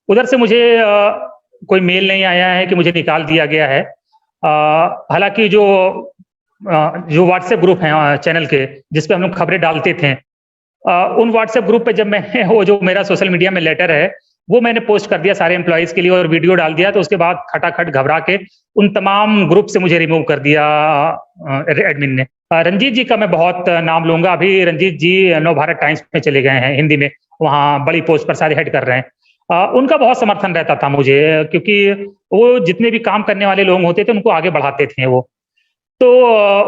उधर से मुझे कोई मेल नहीं आया है कि मुझे निकाल दिया गया है। हालांकि जो जो व्हाट्सएप ग्रुप है चैनल के, जिस पे हम लोग खबरें डालते थे, उन व्हाट्सएप ग्रुप पे जब मैं वो जो मेरा सोशल मीडिया में लेटर है वो मैंने पोस्ट कर दिया सारे एम्प्लॉइज के लिए और वीडियो डाल दिया, तो उसके बाद खटाखट घबरा के उन तमाम ग्रुप से मुझे रिमूव कर दिया एडमिन ने। रंजीत जी का मैं बहुत नाम लूंगा। अभी रंजीत जी नवभारत टाइम्स में चले गए हैं, हिंदी में, वहाँ बड़ी पोस्ट पर सारे हेड कर रहे हैं। उनका बहुत समर्थन रहता था मुझे, क्योंकि वो जितने भी काम करने वाले लोग होते थे उनको आगे बढ़ाते थे वो। तो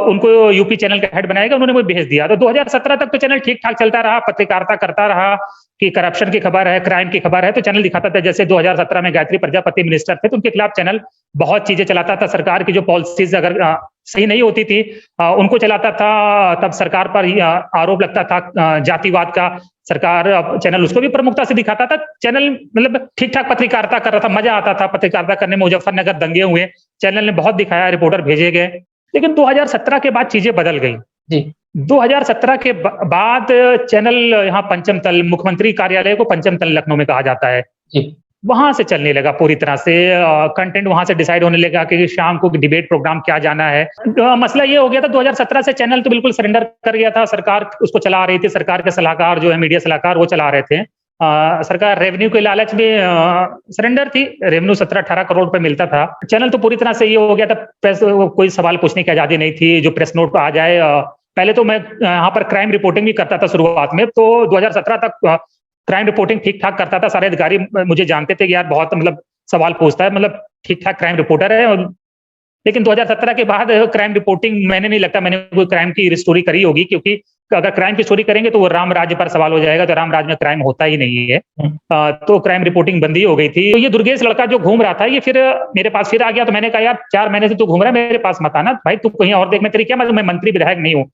उनको यूपी चैनल का हेड बनाएगा, उन्होंने मुझे भेज दिया। तो 2017 तक तो चैनल ठीक ठाक चलता रहा, पत्रकारिता करता रहा कि करप्शन की खबर है, क्राइम की खबर है तो चैनल दिखाता था। जैसे 2017 में गायत्री प्रजापति मिनिस्टर थे तो उनके खिलाफ चैनल बहुत चीजें चलाता था। सरकार की जो पॉलिसीज अगर सही नहीं होती थी उनको चलाता था। तब सरकार पर आरोप लगता था जातिवाद का, सरकार चैनल उसको भी प्रमुखता से दिखाता था। चैनल मतलब ठीक ठाक पत्रकारिता कर रहा था, मजा आता था पत्रकारिता करने में। मुजफ्फरनगर दंगे हुए, चैनल ने बहुत दिखाया, रिपोर्टर भेजे गए। लेकिन 2017 के बाद चीजें बदल गई जी। 2017 के बाद चैनल यहाँ पंचम तल, मुख्यमंत्री कार्यालय को पंचम तल लखनऊ में कहा जाता है जी, वहां से चलने लगा पूरी तरह से। कंटेंट वहां से डिसाइड होने लगा कि शाम को डिबेट प्रोग्राम क्या जाना है। मसला ये हो गया था 2017 से चैनल तो बिल्कुल सरेंडर कर गया था, सरकार उसको चला रही थी। सरकार के सलाहकार जो है, मीडिया सलाहकार, वो चला रहे थे। सरकार रेवेन्यू के लालच में सरेंडर थी। रेवेन्यू 17-18 करोड़ रुपए मिलता था। चैनल तो पूरी तरह से ये हो गया था, प्रेस कोई सवाल पूछने की आजादी नहीं थी, जो प्रेस नोट आ जाए। पहले तो मैं यहाँ पर क्राइम रिपोर्टिंग भी करता था शुरुआत में, तो 2017 तक क्राइम रिपोर्टिंग ठीक ठाक करता था। सारे अधिकारी मुझे जानते थे कि यार बहुत मतलब सवाल पूछता है, मतलब ठीक ठाक क्राइम रिपोर्टर है। लेकिन 2017 के बाद क्राइम रिपोर्टिंग मैंने नहीं लगता मैंने कोई क्राइम की स्टोरी करी होगी, क्योंकि अगर क्राइम की स्टोरी करेंगे तो वो राम राज्य पर सवाल हो जाएगा, तो राम राज्य में क्राइम होता ही नहीं है। तो क्राइम रिपोर्टिंग बंदी हो गई थी। तो ये दुर्गेश लड़का जो घूम रहा था, ये फिर मेरे पास फिर आ गया। तो मैंने कहा यार 4 महीने से तू घूम रहा है, मेरे पास मत आना भाई, तू कहीं और देख। मैं तेरी क्या, मैं मंत्री विधायक नहीं हूँ।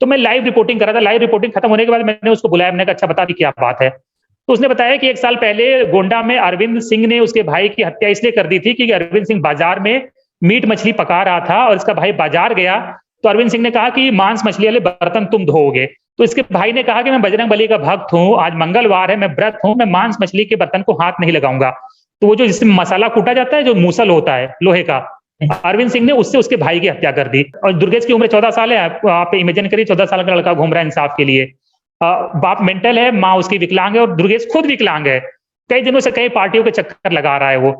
तो मैं लाइव रिपोर्टिंग कर रहा था। लाइव रिपोर्टिंग खत्म होने के बाद मैंने उसको बुलाया, मैंने कहा अच्छा बता दी क्या बात है। तो उसने बताया कि 1 साल पहले गोंडा में अरविंद सिंह ने उसके भाई की हत्या इसलिए कर दी थी कि अरविंद सिंह बाजार में मीट मछली पका रहा था और इसका भाई बाजार गया तो अरविंद सिंह ने कहा कि मांस मछली वाले बर्तन तुम धोओगे। तो इसके भाई ने कहा कि मैं बजरंगबली का भक्त हूँ, आज मंगलवार है, मैं व्रत हूँ, मैं मांस मछली के बर्तन को हाथ नहीं लगाऊंगा। तो वो जो जिसमें मसाला कूटा जाता है, जो मूसल होता है लोहे का, अरविंद सिंह ने उससे उसके भाई की हत्या कर दी। और दुर्गेश की उम्र 14 साल है। आप इमेजिन करिए 14 साल का लड़का घूम रहा है इंसाफ के लिए। बाप मेंटल है, माँ उसकी विकलांग है और दुर्गेश खुद विकलांग है। कई दिनों से कई पार्टियों के चक्कर लगा रहा है वो।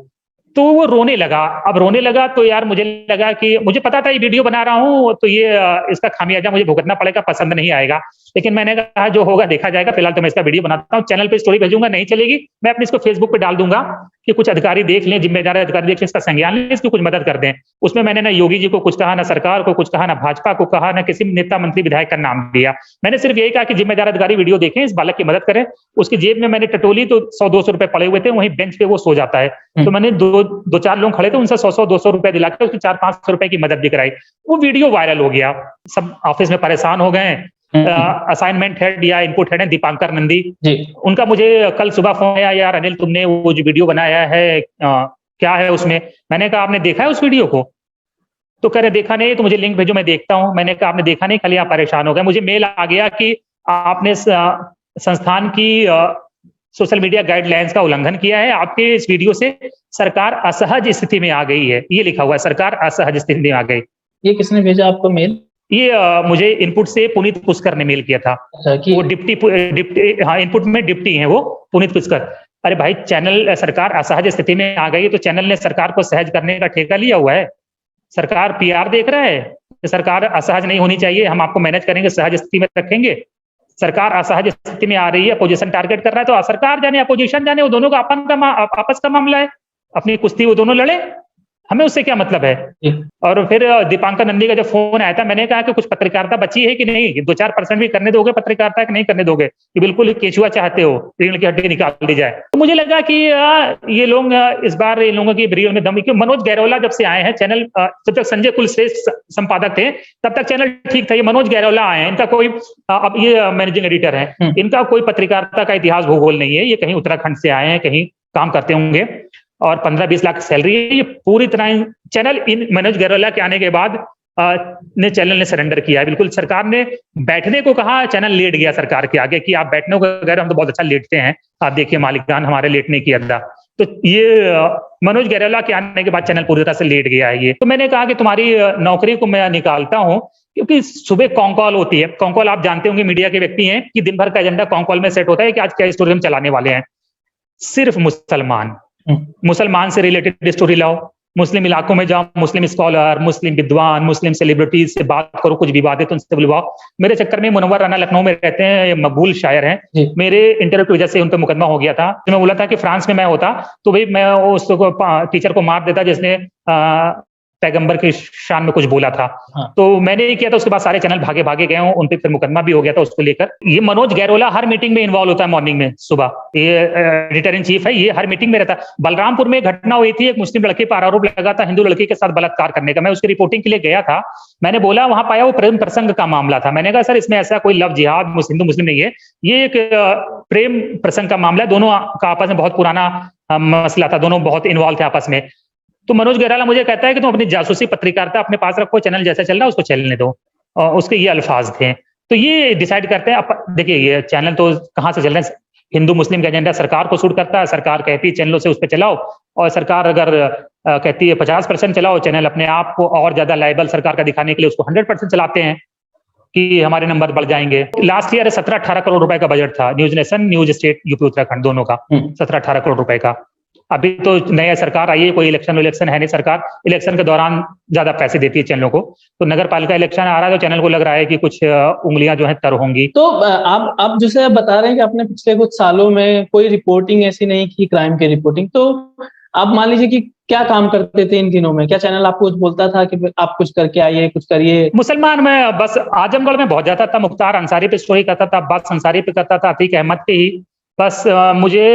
तो वो रोने लगा। अब रोने लगा तो यार मुझे लगा कि मुझे पता था ये वीडियो बना रहा हूँ तो ये इसका खामियाजा मुझे भुगतना पड़ेगा, पसंद नहीं आएगा। लेकिन मैंने कहा जो होगा देखा जाएगा, फिलहाल तो मैं इसका वीडियो बनाता हूँ, चैनल पे स्टोरी भेजूंगा, नहीं चलेगी मैं अपने इसको फेसबुक पे डाल दूंगा कि कुछ अधिकारी देख लें, जिम्मेदार अधिकारी देख लें, इसका संज्ञान लें, इसकी कुछ मदद कर दें। उसमें मैंने ना योगी जी को कुछ कहा, ना सरकार को कुछ कहा, ना भाजपा को कहा, ना किसी नेता मंत्री विधायक का नाम दिया। मैंने सिर्फ यही कहा कि जिम्मेदार अधिकारी वीडियो देखें, इस बालक की मदद करें। उसकी जेब में मैंने टटोली तो 100-200 रुपए पड़े हुए थे, वहीं बेंच पे वो सो जाता है। तो मैंने 2-4 लोग खड़े थे, उनसे 100-200 रुपए दिलाकर उसकी 400-500 रुपए की मदद भी कराई। वो वीडियो वायरल हो गया, सब ऑफिस में परेशान हो गए। असाइनमेंट हेड या इनपुट हेड है दीपांकर नंदी जी, उनका मुझे कल सुबह फोन आया, यार अनिल तुमने वो जो वीडियो बनाया है क्या है उसमें। मैंने कहा आपने देखा है उस वीडियो को? तो कह रहे देखा नहीं, तो मुझे लिंक भेजो मैं देखता हूं। मैंने कहा आपने देखा नहीं, खाली आप परेशान हो गए। मुझे मेल आ गया कि आपने संस्थान की सोशल मीडिया गाइडलाइंस का उल्लंघन किया है, आपके इस वीडियो से सरकार असहज स्थिति में आ गई है। ये लिखा हुआ है, सरकार असहज स्थिति में आ गई। ये किसने भेजा आपको मेल? ये मुझे इनपुट से पुनीत पुष्कर ने मेल किया था। वो डिप्टी हाँ, इनपुट में डिप्टी हैं वो, पुनीत पुष्कर। अरे भाई चैनल सरकार असहज स्थिति में आ गई तो चैनल ने सरकार को सहज करने का ठेका लिया हुआ है। सरकार पीआर देख रहा है कि सरकार असहज नहीं होनी चाहिए, हम आपको मैनेज करेंगे, सहज स्थिति में रखेंगे। सरकार असहज स्थिति में आ रही है, अपोजिशन टारगेट कर रहा है, तो सरकार जाने अपोजिशन जाने, वो दोनों का आपस का मामला है, अपनी कुश्ती वो दोनों लड़े, हमें उससे क्या मतलब है। और फिर दीपांकर नंदी का जब फोन आया था, मैंने कहा कि कुछ पत्रकारिता बची है कि नहीं, 2-4% भी करने दोगे पत्रकारिता कि नहीं करने दोगे, कि बिल्कुल केचुआ चाहते हो, रीढ़ की हड्डी निकाल दी जाए। तो मुझे लगा कि ये लोग इस बार इन लोगों की रीढ़ में दम, क्योंकि मनोज गैरोला जब से आए हैं चैनल, जब तक संजय कुलश्रेष्ठ संपादक थे तब तक चैनल ठीक था। ये मनोज गैरोला आए हैं, इनका कोई अब ये मैनेजिंग एडिटर है, इनका कोई पत्रकारिता का इतिहास भूगोल नहीं है। ये कहीं उत्तराखंड से आए हैं, कहीं काम करते होंगे और 15-20 लाख सैलरी है। ये पूरी तरह चैनल इन मनोज गैरोला के आने के बाद चैनल ने सरेंडर किया है। बिल्कुल सरकार ने बैठने को कहा, चैनल लेट गया सरकार के आगे कि आप बैठने को कह रहे, हम तो बहुत अच्छा लेटते हैं, आप देखिए मालिकान हमारे लेटने की अदा। तो ये मनोज गैरोला के आने के बाद चैनल पूरी तरह से लेट गया है ये। तो मैंने कहा कि तुम्हारी नौकरी को मैं निकालता हूं, क्योंकि सुबह कॉन्कॉल होती है। कॉन्कॉल आप जानते होंगे, मीडिया के व्यक्ति हैं कि दिन भर का एजेंडा कॉन्कॉल में सेट होता है कि आज क्या स्टोरी हम चलाने वाले हैं। सिर्फ मुसलमान से रिलेटेड स्टोरी लाओ, मुस्लिम इलाकों में जाओ, मुस्लिम स्कॉलर, मुस्लिम विद्वान, मुस्लिम सेलिब्रिटीज से बात करो, कुछ विवादित उनसे बुलवाओ। मेरे चक्कर में मुनव्वर राना लखनऊ में रहते हैं, मकबूल शायर हैं, मेरे इंटरव्यू की वजह से उन पर मुकदमा हो गया था। मैं बोला था कि फ्रांस में मैं होता तो भाई मैं उस टीचर को मार देता जिसने पैगंबर की शान में कुछ बोला था। हाँ। तो मैंने ये किया था, उसके बाद सारे चैनल भागे भागे गए हूं, उन पे फिर मुकदमा भी हो गया था उसको लेकर। ये मनोज गैरोला हर मीटिंग में इन्वॉल्व होता है, मॉर्निंग में सुबह, ये एडिटर इन चीफ है, ये हर मीटिंग में रहता है। बलरामपुर में घटना हुई थी, एक मुस्लिम लड़के पर आरोप लगा था हिंदू लड़की के साथ बलात्कार करने का। मैं उसकी रिपोर्टिंग के लिए गया था, मैंने बोला वहां पाया वो प्रेम प्रसंग का मामला था। मैंने कहा सर इसमें ऐसा कोई लव जिहाद हिंदू मुस्लिम नहीं है, ये एक प्रेम प्रसंग का मामला है, दोनों का आपस में बहुत पुराना मसला था, दोनों बहुत इन्वॉल्व थे आपस में। तो मनोज गैरोला मुझे कहता है कि तुम अपनी जासूसी पत्रकारिता अपने पास रखो, चैनल जैसा चल रहा है उसको चलने दो, और उसके ये अल्फाज थे। तो ये डिसाइड करते हैं। देखिए ये चैनल तो कहाँ से चल रहे हैं, हिंदू मुस्लिम का एजेंडा सरकार को सूट करता है, सरकार कहती है चैनलों से उस पर चलाओ, और सरकार अगर कहती है 50% चलाओ, चैनल अपने आप को और ज्यादा लायबल सरकार का दिखाने के लिए उसको 100% चलाते हैं कि हमारे नंबर बढ़ जाएंगे। लास्ट ईयर 17-18 करोड़ रुपए का बजट था, news nation, news state, UP Uttarakhand दोनों का 17-18 करोड़ रुपए का। अभी तो नया सरकार आई है, कोई इलेक्शन है नहीं, सरकार इलेक्शन के दौरान ज्यादा पैसे देती है चैनलों को। तो नगर पालिका इलेक्शन आ रहा है तो चैनल को लग रहा है कि कुछ उंगलियां जो है तर होंगी। तो आप जैसे बता रहे हैं कि आपने पिछले कुछ सालों में कोई रिपोर्टिंग ऐसी नहीं की क्राइम की रिपोर्टिंग, तो आप मान लीजिए कि क्या काम करते थे इन दिनों में? क्या चैनल आपको कुछ बोलता था कि आप कुछ करके आइए, कुछ करिए? मुसलमान में बस आजमगढ़ में बहुत जाता था, मुख्तार अंसारी पे स्टोरी करता था, अब्बास अंसारी पे करता था, अतीक अहमद पे ही। बस मुझे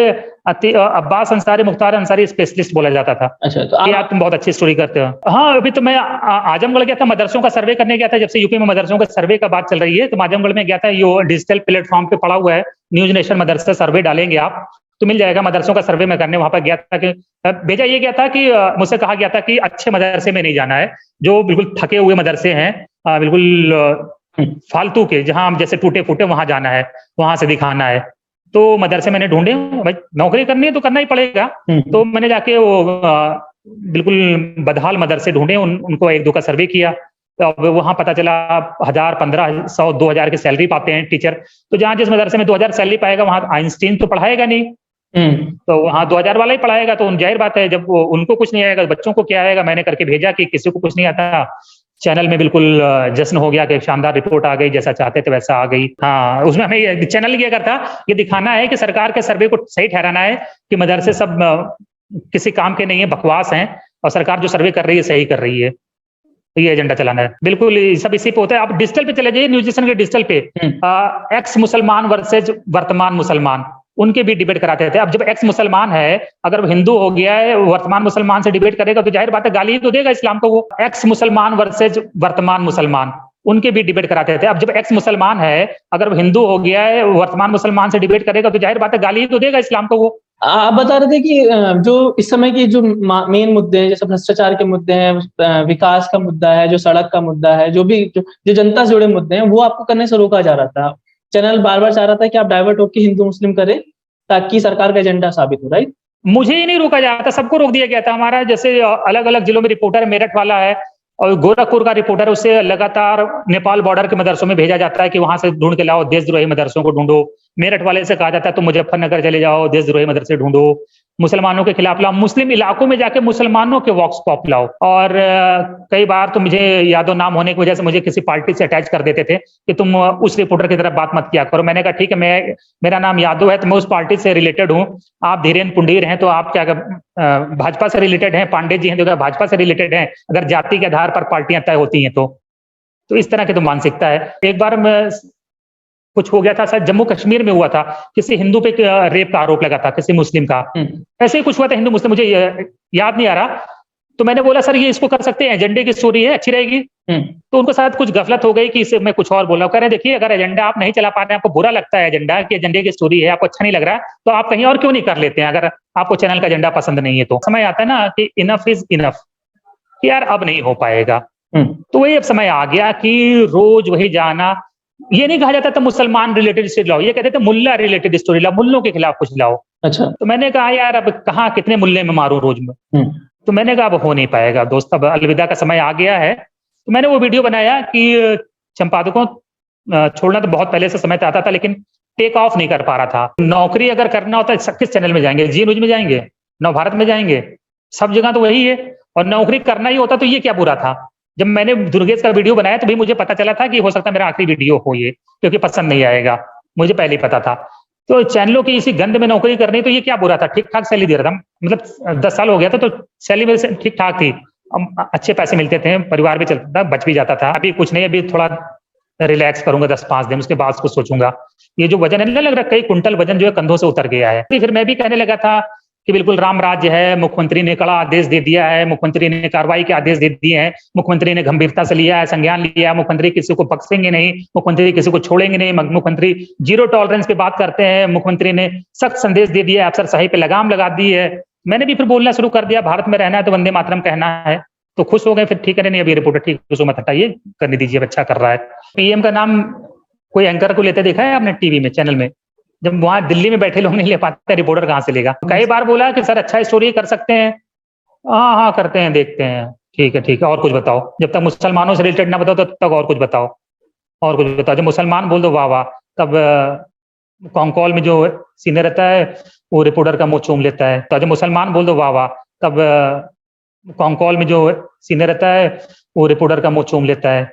अब्बास अंसारी, मुख्तार अंसारी स्पेशलिस्ट बोला जाता था। अच्छा, तो आप तुम बहुत अच्छी स्टोरी करते हो। हाँ, अभी तो मैं आजमगढ़ गया था, मदरसों का सर्वे करने गया था। जब से यूपी में मदरसों का सर्वे का बात चल रही है तो आजमगढ़ में गया था। ये डिजिटल प्लेटफॉर्म पे पड़ा हुआ है, न्यूज नेशन मदरसा सर्वे डालेंगे आप तो मिल जाएगा। मदरसों का सर्वे में करने वहां पर गया था कि भेजा ये गया था कि मुझसे कहा गया था कि अच्छे मदरसे में नहीं जाना है, जो बिल्कुल थके हुए मदरसे हैं, बिल्कुल फालतू के, जहां जैसे टूटे फूटे, वहां जाना है, वहां से दिखाना है। तो मदरसे मैंने ढूंढे, भाई नौकरी करनी है तो करना ही पड़ेगा। तो मैंने जाके वो बिल्कुल बदहाल मदरसे ढूंढे, उनको 1-2 का सर्वे किया। तो वहां पता चला 1000, 1500, 2000 की सैलरी पाते हैं टीचर। तो जहां जिस मदरसे में 2000 सैलरी पाएगा वहां आइंस्टीन तो पढ़ाएगा नहीं, तो वहां 2000 वाला ही पढ़ाएगा। तो जाहिर बात है, जब उनको कुछ नहीं आएगा बच्चों को क्या आएगा। मैंने करके भेजा कि किसी को कुछ नहीं आता। चैनल में बिल्कुल जश्न हो गया कि शानदार रिपोर्ट आ गई, जैसा चाहते थे वैसा आ गई। हाँ, उसमें हमें चैनल ये करता, ये दिखाना है कि सरकार के सर्वे को सही ठहराना है कि मदरसे सब किसी काम के नहीं है, बकवास हैं, और सरकार जो सर्वे कर रही है सही कर रही है। ये एजेंडा चलाना है, बिल्कुल सब इसी पे होता है। आप डिजिटल पे चले जाइए, न्यूज नेशन के डिजिटल पे एक्स मुसलमान वर्सेज वर्तमान मुसलमान, उनके भी डिबेट कराते थे। अब जब एक्स मुसलमान है, अगर वो हिंदू हो गया है, वर्तमान मुसलमान से डिबेट करेगा तो जाहिर बात है गाली तो देगा इस्लाम को। वो एक्स मुसलमान वर्सेज वर्तमान मुसलमान, उनके भी डिबेट कराते थे। अब जब एक्स मुसलमान है, अगर वो हिंदू हो गया है, वर्तमान मुसलमान से डिबेट करेगा तो जाहिर बात है गाली तो देगा इस्लाम को। वो आप बता रहे थे कि जो इस समय की जो मेन मुद्दे हैं, जैसे भ्रष्टाचार के मुद्दे हैं, विकास का मुद्दा है, जो सड़क का मुद्दा है, जो जनता से जुड़े मुद्दे हैं, वो आपको करने से रोका जा रहा था। चैनल बार बार चाह रहा था कि आप डाइवर्ट होकर हिंदू मुस्लिम करें ताकि सरकार का एजेंडा साबित हो। राइट, मुझे ही नहीं रोका जा रहा था, सबको रोक दिया गया था। हमारा जैसे अलग अलग जिलों में रिपोर्टर, मेरठ वाला है और गोरखपुर का रिपोर्टर, उसे लगातार नेपाल बॉर्डर के मदरसों में भेजा जाता है कि वहां से ढूंढ के लाओ, देशद्रोही मदरसों को ढूंढो। मेरठ वाले से कहा जाता है तो मुजफ्फरनगर चले जाओ, देशद्रोही मदरसे ढूंढो, मुसलमानों के खिलाफ लाओ, मुस्लिम इलाकों में जाके मुसलमानों के वॉक्स पॉप लाओ। और कई बार तो मुझे यादव नाम होने की वजह से मुझे किसी पार्टी से अटैच कर देते थे कि तुम उस रिपोर्टर की तरफ बात मत किया करो। मैंने कहा ठीक है, मेरा नाम यादव है तो मैं उस पार्टी से रिलेटेड हूँ, आप धीरेन्द्र पुंडीर हैं तो आप क्या भाजपा से रिलेटेड हैं, पांडे जी हैं तो क्या भाजपा से रिलेटेड हैं, अगर जाति के आधार पर पार्टियां तय होती हैं तो इस तरह की तो मानसिकता है। एक बार मैं कुछ हो गया था, शायद जम्मू कश्मीर में हुआ था, किसी हिंदू पे रेप का आरोप लगा था किसी मुस्लिम का, ऐसे ही कुछ हुआ था हिंदू मुस्लिम, मुझे याद नहीं आ रहा। तो मैंने बोला सर ये इसको कर सकते हैं, एजेंडे की स्टोरी है, अच्छी रहेगी। तो उनको शायद कुछ गफलत हो गई कि इसे मैं कुछ और बोला। कह रहे देखिए, अगर एजेंडा आप नहीं चला पा रहे हैं, आपको बुरा लगता है एजेंडा कि एजेंडे की स्टोरी है, आपको अच्छा नहीं लग रहा है, तो आप कहीं और क्यों नहीं कर लेते हैं, अगर आपको चैनल का एजेंडा पसंद नहीं है। तो समय आता है ना कि इनफ इज इनफ, कि यार अब नहीं हो पाएगा। तो वही अब समय आ गया कि रोज वही जाना, ये नहीं कहा जाता था मुसलमान रिलेटेड स्टोरी लाओ, ये कहते थे मुल्ला रिलेटेड स्टोरी लाओ, मुल्लों के खिलाफ कुछ लाओ। अच्छा। तो मैंने कहा यार अब कहाँ कितने मुल्ले में मारूं रोज में, हम्म। तो मैंने कहा अब हो नहीं पाएगा दोस्त, अब अलविदा का समय आ गया है। तो मैंने वो वीडियो बनाया कि संपादकों छोड़ना तो बहुत पहले से समय आता था, लेकिन टेक ऑफ नहीं कर पा रहा था। नौकरी अगर करना होता है किस चैनल में जाएंगे, जी न्यूज में जाएंगे, नव भारत में जाएंगे, सब जगह तो वही है। और नौकरी करना ही होता तो ये क्या बुरा था। जब मैंने दुर्गेश का वीडियो बनाया तो भी मुझे पता चला था कि हो सकता है मेरा आखिरी वीडियो हो ये, क्योंकि पसंद नहीं आएगा, मुझे पहले ही पता था। तो चैनलों की इसी गंद में नौकरी करनी, तो ये क्या बुरा था, ठीक ठाक सैलरी दे रहा था, मतलब 10 साल हो गया था तो सैलरी मेरे ठीक ठाक थी, अच्छे पैसे मिलते थे, परिवार भी चलता था, बच भी जाता था। अभी कुछ नहीं, अभी थोड़ा रिलैक्स करूंगा 10-5 दिन, उसके बाद कुछ सोचूंगा। ये जो वजन है ना, लग रहा है कई कुंटल वजन जो है कंधों से उतर गया है। फिर मैं भी कहने लगा था कि बिल्कुल राम राज्य है, मुख्यमंत्री ने कड़ा आदेश दे दिया है, मुख्यमंत्री ने कार्रवाई के आदेश दे दिए हैं, मुख्यमंत्री ने गंभीरता से लिया है, संज्ञान लिया है, मुख्यमंत्री किसी को बख्शेंगे नहीं, मुख्यमंत्री किसी को छोड़ेंगे नहीं, मुख्यमंत्री जीरो टॉलरेंस पे बात करते हैं, मुख्यमंत्री ने सख्त संदेश दे दिया है, अफसरशाही पे लगाम लगा दी है। मैंने भी फिर बोलना शुरू कर दिया, भारत में रहना है तो वंदे मातरम कहना है। तो खुश हो गए, फिर ठीक है, नहीं अभी रिपोर्टर ठीक, उसको मत हटाइए, करने दीजिए, अच्छा कर रहा है। पीएम का नाम कोई एंकर को लेते देखा है आपने टीवी में, चैनल में? जब वहां दिल्ली में बैठे लोग नहीं ले पाते, रिपोर्टर कहां से लेगा। कई बार बोला कि सर अच्छा स्टोरी कर सकते हैं, हाँ हाँ करते हैं, देखते हैं, ठीक है ठीक है, और कुछ बताओ। जब तक मुसलमानों से रिलेटेड ना बताओ तब तक और कुछ बताओ, और कुछ बताओ। जब मुसलमान बोल दो वाह वाह, तब कॉल में जो सीनियर रहता है वो रिपोर्टर का मुंह चूम लेता है। तो जब मुसलमान बोल दो वाह वाह, तब कॉल में जो सीनियर रहता है वो रिपोर्टर का मुंह चूम लेता है।